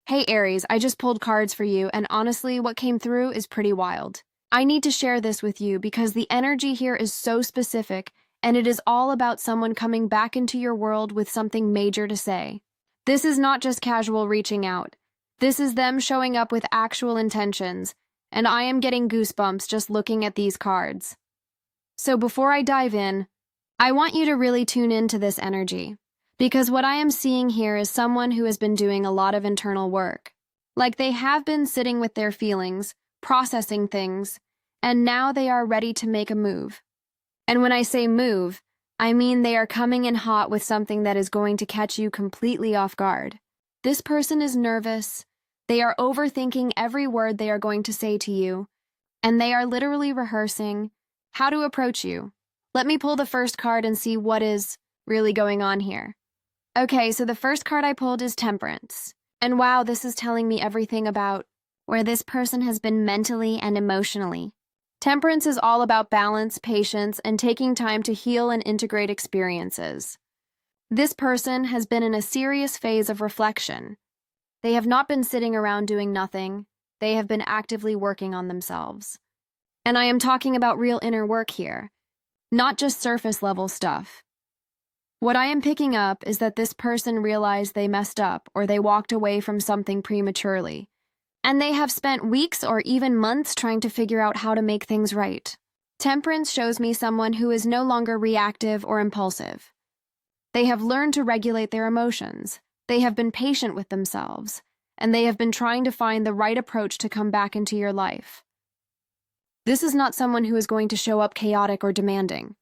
Hey Aries, I just pulled cards for you, and honestly, what came through is pretty wild. I need to share this with you because the energy here is so specific, and it is all about someone coming back into your world with something major to say. This is not just casual reaching out. This is them showing up with actual intentions, and I am getting goosebumps just looking at these cards. So before I dive in, I want you to really tune into this energy. Because what I am seeing here is someone who has been doing a lot of internal work. Like they have been sitting with their feelings, processing things, and now they are ready to make a move. And when I say move, I mean they are coming in hot with something that is going to catch you completely off guard. This person is nervous, they are overthinking every word they are going to say to you, and they are literally rehearsing how to approach you. Let me pull the first card and see what is really going on here. Okay, so the first card I pulled is Temperance. And wow, this is telling me everything about where this person has been mentally and emotionally. Temperance is all about balance, patience, and taking time to heal and integrate experiences. This person has been in a serious phase of reflection. They have not been sitting around doing nothing. They have been actively working on themselves. And I am talking about real inner work here, not just surface level stuff. What I am picking up is that this person realized they messed up or they walked away from something prematurely, and they have spent weeks or even months trying to figure out how to make things right. Temperance shows me someone who is no longer reactive or impulsive. They have learned to regulate their emotions, they have been patient with themselves, and they have been trying to find the right approach to come back into your life. This is not someone who is going to show up chaotic or demanding.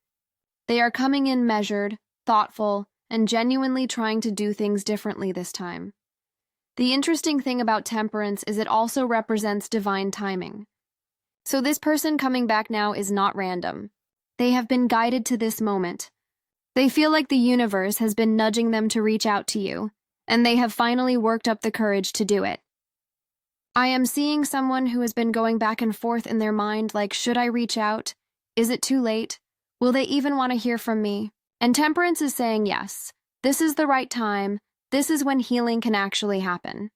They are coming in measured, thoughtful, and genuinely trying to do things differently this time. The interesting thing about Temperance is it also represents divine timing. So this person coming back now is not random. They have been guided to this moment. They feel like the universe has been nudging them to reach out to you, and they have finally worked up the courage to do it. I am seeing someone who has been going back and forth in their mind like, should I reach out? Is it too late? Will they even want to hear from me? And Temperance is saying yes, this is the right time, this is when healing can actually happen.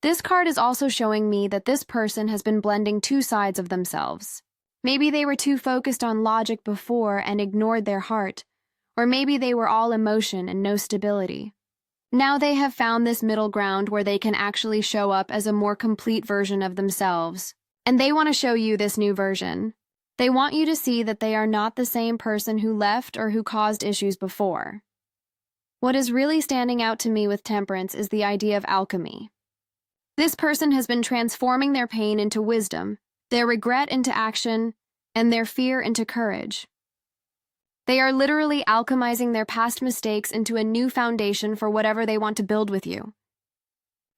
This card is also showing me that this person has been blending two sides of themselves. Maybe they were too focused on logic before and ignored their heart, or maybe they were all emotion and no stability. Now they have found this middle ground where they can actually show up as a more complete version of themselves, and they want to show you this new version. They want you to see that they are not the same person who left or who caused issues before. What is really standing out to me with Temperance is the idea of alchemy. This person has been transforming their pain into wisdom, their regret into action, and their fear into courage. They are literally alchemizing their past mistakes into a new foundation for whatever they want to build with you.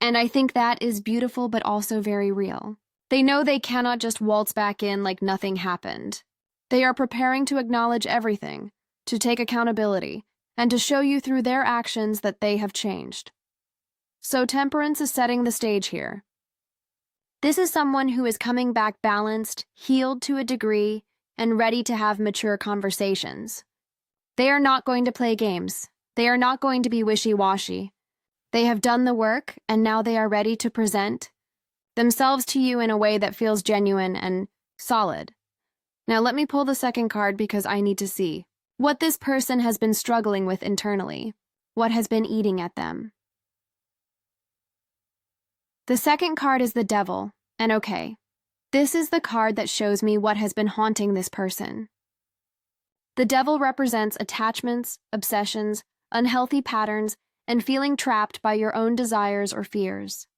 And I think that is beautiful but also very real. They know they cannot just waltz back in like nothing happened. They are preparing to acknowledge everything, to take accountability, and to show you through their actions that they have changed. So Temperance is setting the stage here. This is someone who is coming back balanced, healed to a degree, and ready to have mature conversations. They are not going to play games. They are not going to be wishy-washy. They have done the work, and now they are ready to present themselves to you in a way that feels genuine and solid. Now let me pull the second card because I need to see what this person has been struggling with internally, what has been eating at them. The second card is the Devil, and okay, this is the card that shows me what has been haunting this person. The Devil represents attachments, obsessions, unhealthy patterns, and feeling trapped by your own desires or fears.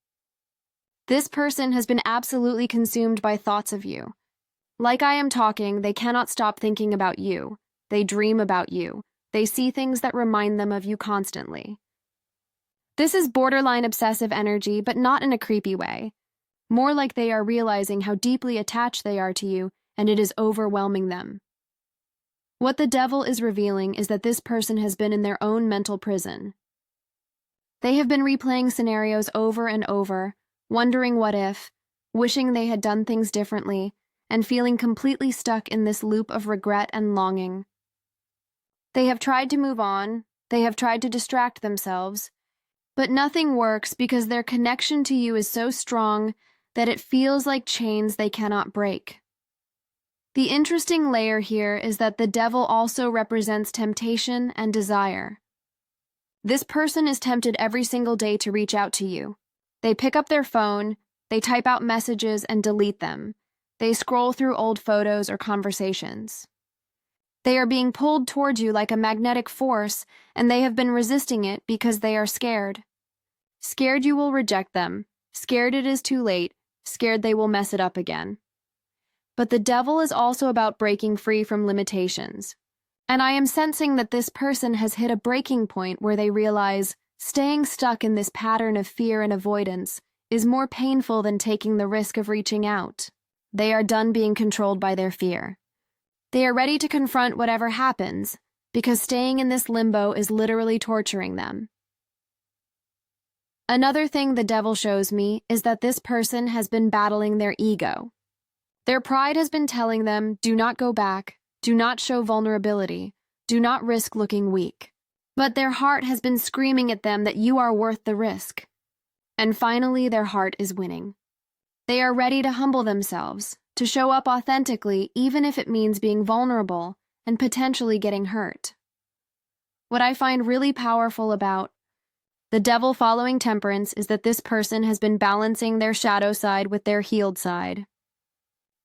This person has been absolutely consumed by thoughts of you. Like I am talking, they cannot stop thinking about you. They dream about you. They see things that remind them of you constantly. This is borderline obsessive energy, but not in a creepy way. More like they are realizing how deeply attached they are to you, and it is overwhelming them. What the Devil is revealing is that this person has been in their own mental prison. They have been replaying scenarios over and over, wondering what if, wishing they had done things differently, and feeling completely stuck in this loop of regret and longing. They have tried to move on, they have tried to distract themselves, But nothing works because their connection to you is so strong that it feels like chains they cannot break. The interesting layer here is that the devil also represents temptation and desire. This person is tempted every single day to reach out to you. They pick up their phone, they type out messages and delete them. They scroll through old photos or conversations. They are being pulled toward you like a magnetic force, and they have been resisting it because they are scared. Scared you will reject them, scared it is too late, scared they will mess it up again. But the devil is also about breaking free from limitations. And I am sensing that this person has hit a breaking point where they realize staying stuck in this pattern of fear and avoidance is more painful than taking the risk of reaching out. They are done being controlled by their fear. They are ready to confront whatever happens, because staying in this limbo is literally torturing them. Another thing the devil shows me is that this person has been battling their ego. Their pride has been telling them, do not go back, do not show vulnerability, do not risk looking weak. But their heart has been screaming at them that you are worth the risk. And finally, their heart is winning. They are ready to humble themselves, to show up authentically even if it means being vulnerable and potentially getting hurt. What I find really powerful about the devil following Temperance is that this person has been balancing their shadow side with their healed side.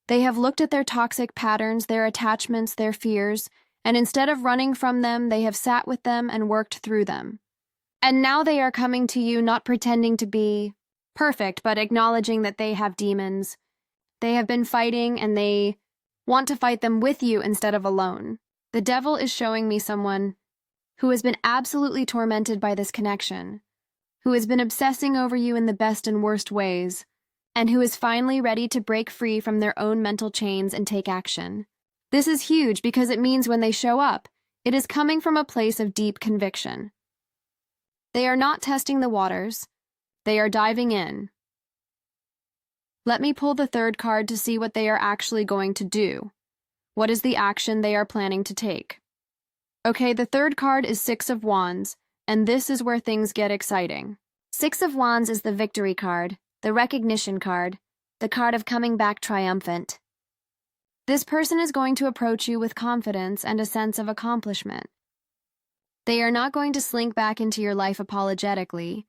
They have looked at their toxic patterns, their attachments, their fears, and instead of running from them, they have sat with them and worked through them. And now they are coming to you not pretending to be perfect, but acknowledging that they have demons. They have been fighting and they want to fight them with you instead of alone. The devil is showing me someone who has been absolutely tormented by this connection, who has been obsessing over you in the best and worst ways, and who is finally ready to break free from their own mental chains and take action. This is huge because it means when they show up, it is coming from a place of deep conviction. They are not testing the waters, they are diving in. Let me pull the third card to see what they are actually going to do. What is the action they are planning to take? Okay, the third card is Six of Wands, and this is where things get exciting. Six of Wands is the victory card, the recognition card, the card of coming back triumphant. This person is going to approach you with confidence and a sense of accomplishment. They are not going to slink back into your life apologetically.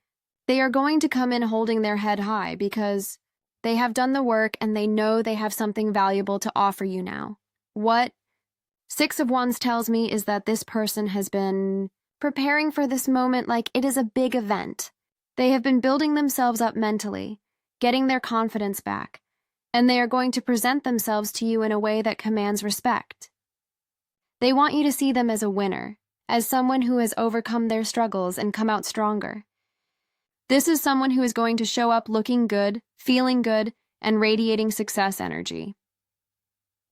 They are going to come in holding their head high because they have done the work and they know they have something valuable to offer you now. What Six of Wands tells me is that this person has been preparing for this moment like it is a big event. They have been building themselves up mentally, getting their confidence back, and they are going to present themselves to you in a way that commands respect. They want you to see them as a winner, as someone who has overcome their struggles and come out stronger. This is someone who is going to show up looking good, feeling good, and radiating success energy.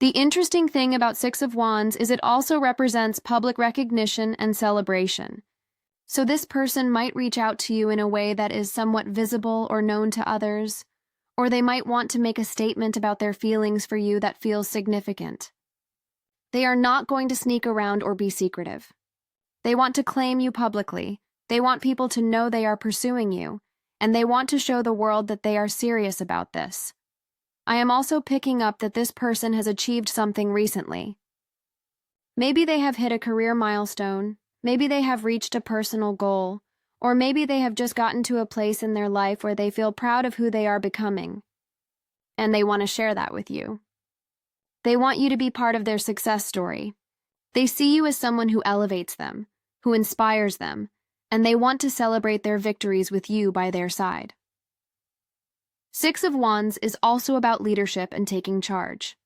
The interesting thing about Six of Wands is it also represents public recognition and celebration. So this person might reach out to you in a way that is somewhat visible or known to others, or they might want to make a statement about their feelings for you that feels significant. They are not going to sneak around or be secretive. They want to claim you publicly. They want people to know they are pursuing you, and they want to show the world that they are serious about this. I am also picking up that this person has achieved something recently. Maybe they have hit a career milestone, maybe they have reached a personal goal, or maybe they have just gotten to a place in their life where they feel proud of who they are becoming, and they want to share that with you. They want you to be part of their success story. They see you as someone who elevates them, who inspires them, and they want to celebrate their victories with you by their side. Six of Wands is also about leadership and taking charge.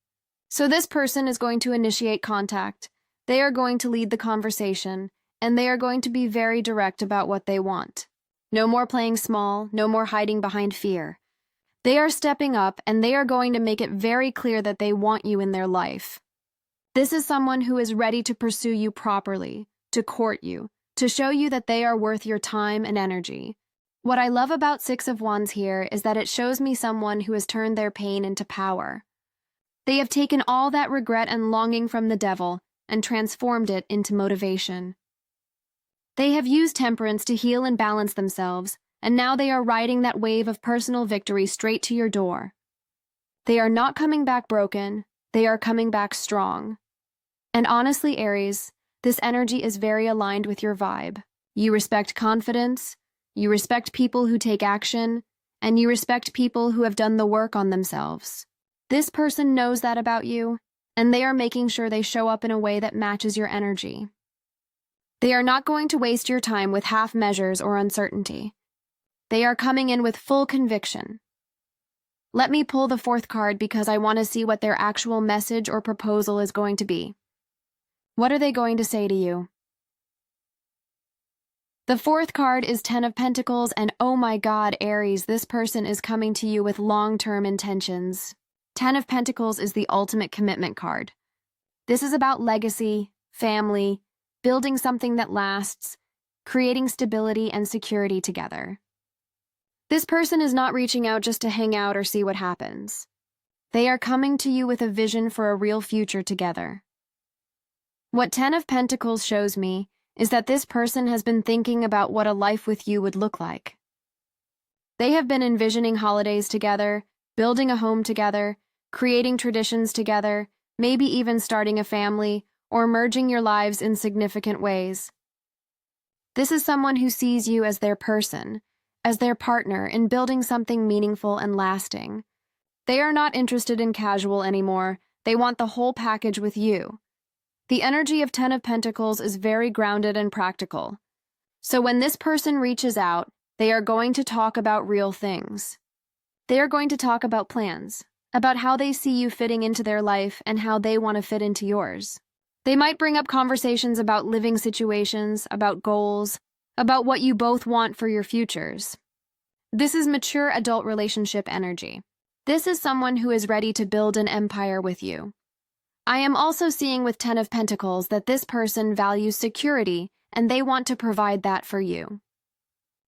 So this person is going to initiate contact, they are going to lead the conversation, and they are going to be very direct about what they want. No more playing small, no more hiding behind fear. They are stepping up and they are going to make it very clear that they want you in their life. This is someone who is ready to pursue you properly, to court you, to show you that they are worth your time and energy. What I love about Six of Wands here is that it shows me someone who has turned their pain into power. They have taken all that regret and longing from the devil and transformed it into motivation. They have used Temperance to heal and balance themselves, and now they are riding that wave of personal victory straight to your door. They are not coming back broken, they are coming back strong. And honestly, Aries, this energy is very aligned with your vibe. You respect confidence, you respect people who take action, and you respect people who have done the work on themselves. This person knows that about you, and they are making sure they show up in a way that matches your energy. They are not going to waste your time with half measures or uncertainty. They are coming in with full conviction. Let me pull the fourth card because I want to see what their actual message or proposal is going to be. What are they going to say to you? The fourth card is Ten of Pentacles, and oh my God, Aries, this person is coming to you with long-term intentions. Ten of Pentacles is the ultimate commitment card. This is about legacy, family, building something that lasts, creating stability and security together. This person is not reaching out just to hang out or see what happens. They are coming to you with a vision for a real future together. What Ten of Pentacles shows me is that this person has been thinking about what a life with you would look like. They have been envisioning holidays together, building a home together, creating traditions together, maybe even starting a family, or merging your lives in significant ways. This is someone who sees you as their person, as their partner in building something meaningful and lasting. They are not interested in casual anymore. They want the whole package with you. The energy of Ten of Pentacles is very grounded and practical. So when this person reaches out, they are going to talk about real things. They are going to talk about plans, about how they see you fitting into their life and how they want to fit into yours. They might bring up conversations about living situations, about goals, about what you both want for your futures. This is mature adult relationship energy. This is someone who is ready to build an empire with you. I am also seeing with Ten of Pentacles that this person values security and they want to provide that for you.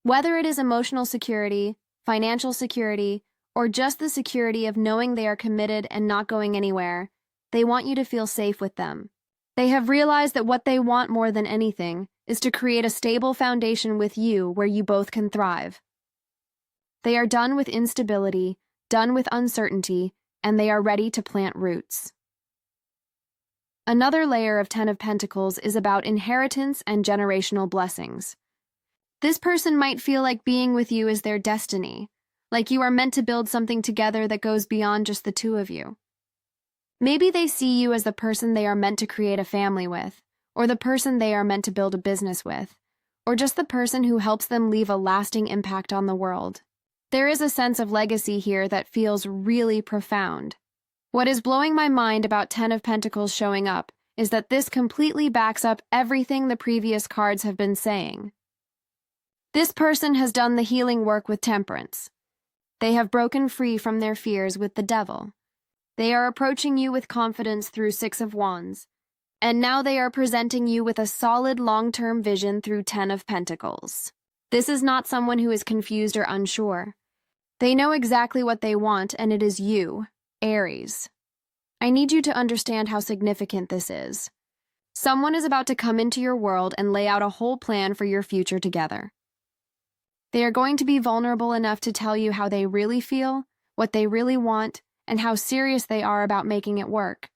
Whether it is emotional security, financial security, or just the security of knowing they are committed and not going anywhere, they want you to feel safe with them. They have realized that what they want more than anything is to create a stable foundation with you where you both can thrive. They are done with instability, done with uncertainty, and they are ready to plant roots. Another layer of Ten of Pentacles is about inheritance and generational blessings. This person might feel like being with you is their destiny, like you are meant to build something together that goes beyond just the two of you. Maybe they see you as the person they are meant to create a family with, or the person they are meant to build a business with, or just the person who helps them leave a lasting impact on the world. There is a sense of legacy here that feels really profound. What is blowing my mind about Ten of Pentacles showing up is that this completely backs up everything the previous cards have been saying. This person has done the healing work with Temperance. They have broken free from their fears with the Devil. They are approaching you with confidence through Six of Wands, and now they are presenting you with a solid long-term vision through Ten of Pentacles. This is not someone who is confused or unsure. They know exactly what they want, and it is you, Aries. I need you to understand how significant this is. Someone is about to come into your world and lay out a whole plan for your future together. They are going to be vulnerable enough to tell you how they really feel, what they really want, and how serious they are about making it work.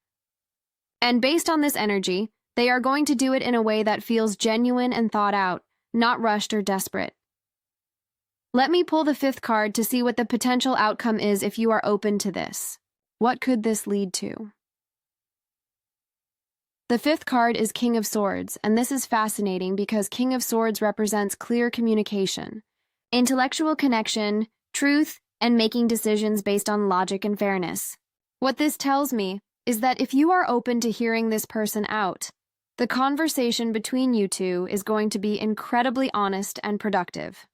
And based on this energy, they are going to do it in a way that feels genuine and thought out, not rushed or desperate. Let me pull the fifth card to see what the potential outcome is if you are open to this. What could this lead to? The fifth card is King of Swords, and this is fascinating because King of Swords represents clear communication, intellectual connection, truth, and making decisions based on logic and fairness. What this tells me is that if you are open to hearing this person out, the conversation between you two is going to be incredibly honest and productive.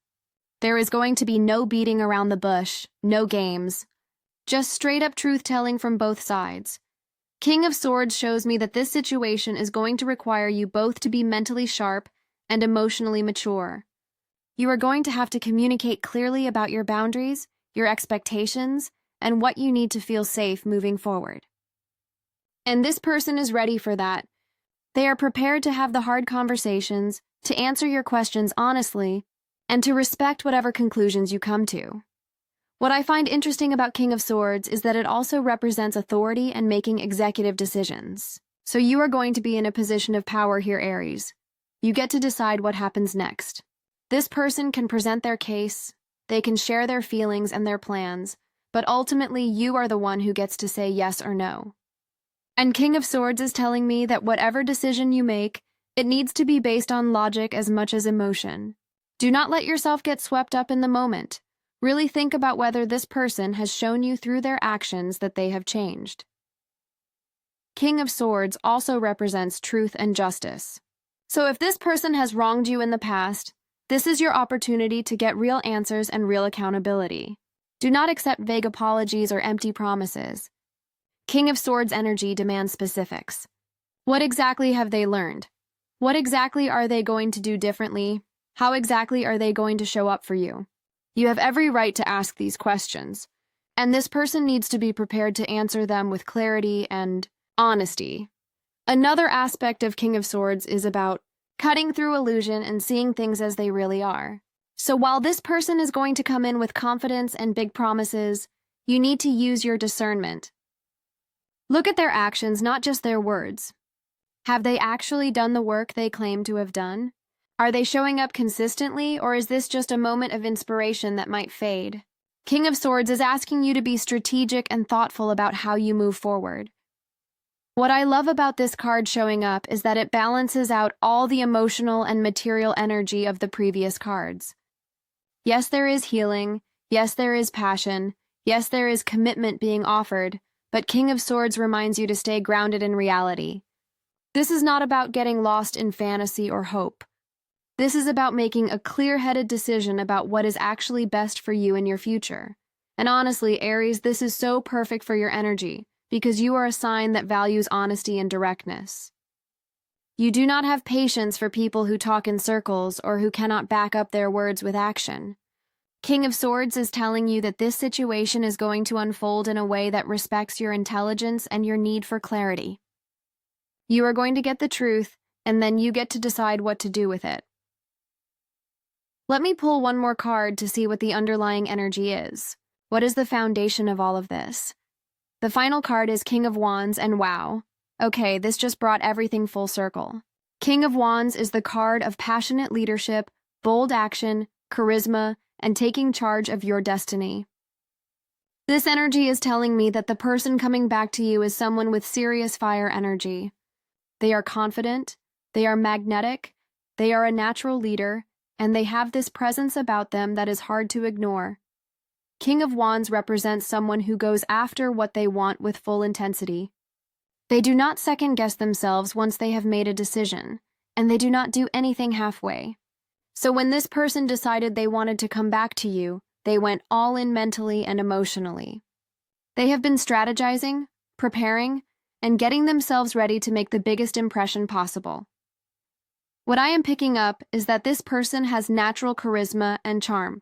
There is going to be no beating around the bush, no games, just straight-up truth-telling from both sides. King of Swords shows me that this situation is going to require you both to be mentally sharp and emotionally mature. You are going to have to communicate clearly about your boundaries, your expectations, and what you need to feel safe moving forward. And this person is ready for that. They are prepared to have the hard conversations, to answer your questions honestly, and to respect whatever conclusions you come to. What I find interesting about King of Swords is that it also represents authority and making executive decisions. So you are going to be in a position of power here, Aries. You get to decide what happens next. This person can present their case, they can share their feelings and their plans, but ultimately you are the one who gets to say yes or no. And King of Swords is telling me that whatever decision you make, it needs to be based on logic as much as emotion. Do not let yourself get swept up in the moment. Really think about whether this person has shown you through their actions that they have changed. King of Swords also represents truth and justice. So if this person has wronged you in the past, this is your opportunity to get real answers and real accountability. Do not accept vague apologies or empty promises. King of Swords energy demands specifics. What exactly have they learned? What exactly are they going to do differently? How exactly are they going to show up for you? You have every right to ask these questions, and this person needs to be prepared to answer them with clarity and honesty. Another aspect of King of Swords is about cutting through illusion and seeing things as they really are. So while this person is going to come in with confidence and big promises, you need to use your discernment. Look at their actions, not just their words. Have they actually done the work they claim to have done? Are they showing up consistently, or is this just a moment of inspiration that might fade? King of Swords is asking you to be strategic and thoughtful about how you move forward. What I love about this card showing up is that it balances out all the emotional and material energy of the previous cards. Yes, there is healing. Yes, there is passion. Yes, there is commitment being offered, but King of Swords reminds you to stay grounded in reality. This is not about getting lost in fantasy or hope. This is about making a clear-headed decision about what is actually best for you in your future. And honestly, Aries, this is so perfect for your energy, because you are a sign that values honesty and directness. You do not have patience for people who talk in circles or who cannot back up their words with action. King of Swords is telling you that this situation is going to unfold in a way that respects your intelligence and your need for clarity. You are going to get the truth, and then you get to decide what to do with it. Let me pull one more card to see what the underlying energy is. What is the foundation of all of this? The final card is King of Wands, and wow. Okay, this just brought everything full circle. King of Wands is the card of passionate leadership, bold action, charisma, and taking charge of your destiny. This energy is telling me that the person coming back to you is someone with serious fire energy. They are confident, they are magnetic, they are a natural leader, and they have this presence about them that is hard to ignore. King of Wands represents someone who goes after what they want with full intensity. They do not second-guess themselves once they have made a decision, and they do not do anything halfway. So when this person decided they wanted to come back to you, they went all in mentally and emotionally. They have been strategizing, preparing, and getting themselves ready to make the biggest impression possible. What I am picking up is that this person has natural charisma and charm.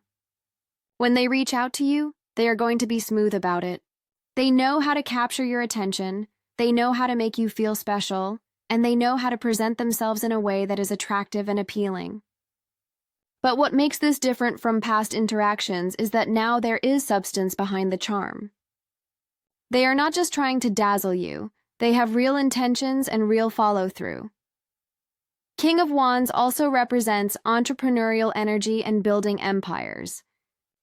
When they reach out to you, they are going to be smooth about it. They know how to capture your attention, they know how to make you feel special, and they know how to present themselves in a way that is attractive and appealing. But what makes this different from past interactions is that now there is substance behind the charm. They are not just trying to dazzle you, they have real intentions and real follow-through. King of Wands also represents entrepreneurial energy and building empires.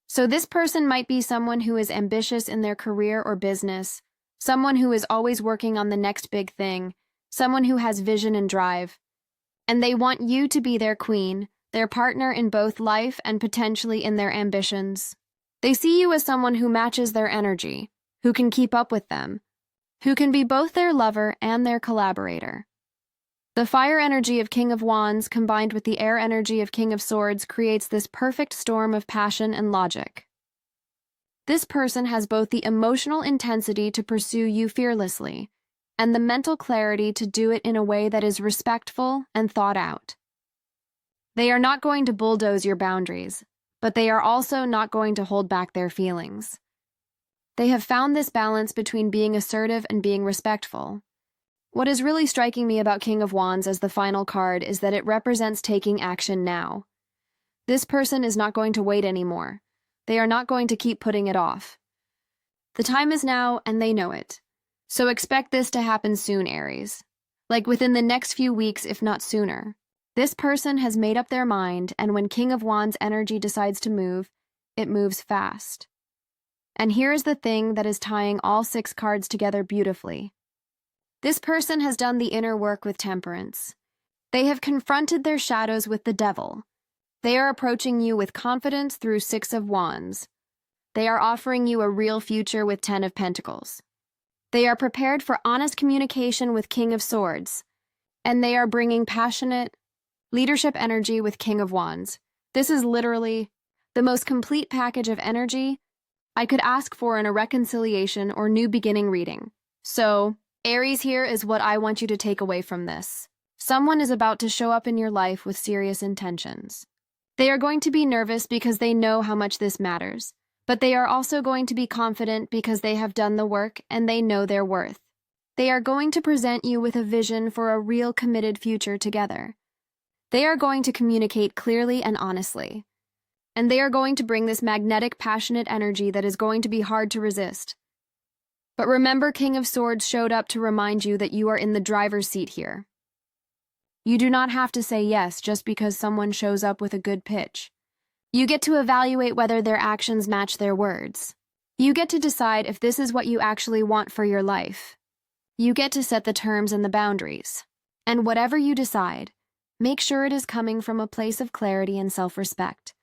So this person might be someone who is ambitious in their career or business, someone who is always working on the next big thing, someone who has vision and drive. And they want you to be their queen, their partner in both life and potentially in their ambitions. They see you as someone who matches their energy, who can keep up with them, who can be both their lover and their collaborator. The fire energy of King of Wands combined with the air energy of King of Swords creates this perfect storm of passion and logic. This person has both the emotional intensity to pursue you fearlessly and the mental clarity to do it in a way that is respectful and thought out. They are not going to bulldoze your boundaries, but they are also not going to hold back their feelings. They have found this balance between being assertive and being respectful. What is really striking me about King of Wands as the final card is that it represents taking action now. This person is not going to wait anymore. They are not going to keep putting it off. The time is now, and they know it. So expect this to happen soon, Aries. Like within the next few weeks, if not sooner. This person has made up their mind, and when King of Wands energy decides to move, it moves fast. And here is the thing that is tying all 6 cards together beautifully. This person has done the inner work with Temperance. They have confronted their shadows with the devil. They are approaching you with confidence through 6 of Wands. They are offering you a real future with 10 of Pentacles. They are prepared for honest communication with King of Swords. And they are bringing passionate leadership energy with King of Wands. This is literally the most complete package of energy I could ask for in a reconciliation or new beginning reading. So, Aries, here is what I want you to take away from this. Someone is about to show up in your life with serious intentions. They are going to be nervous because they know how much this matters, but they are also going to be confident because they have done the work and they know their worth. They are going to present you with a vision for a real committed future together. They are going to communicate clearly and honestly. And they are going to bring this magnetic, passionate energy that is going to be hard to resist. But remember, King of Swords showed up to remind you that you are in the driver's seat here. You do not have to say yes just because someone shows up with a good pitch. You get to evaluate whether their actions match their words. You get to decide if this is what you actually want for your life. You get to set the terms and the boundaries. And whatever you decide, make sure it is coming from a place of clarity and self-respect,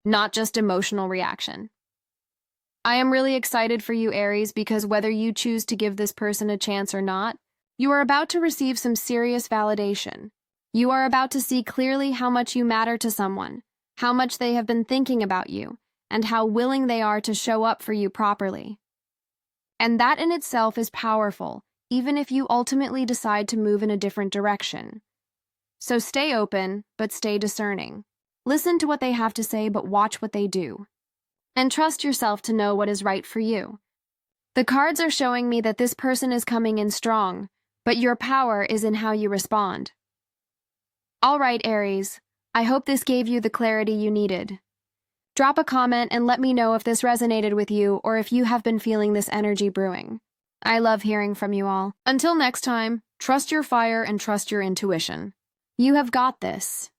not just emotional reaction. I am really excited for you, Aries, because whether you choose to give this person a chance or not, you are about to receive some serious validation. You are about to see clearly how much you matter to someone, how much they have been thinking about you, and how willing they are to show up for you properly. And that in itself is powerful, even if you ultimately decide to move in a different direction. So stay open, but stay discerning. Listen to what they have to say, but watch what they do. And trust yourself to know what is right for you. The cards are showing me that this person is coming in strong, but your power is in how you respond. All right, Aries, I hope this gave you the clarity you needed. Drop a comment and let me know if this resonated with you or if you have been feeling this energy brewing. I love hearing from you all. Until next time, trust your fire and trust your intuition. You have got this.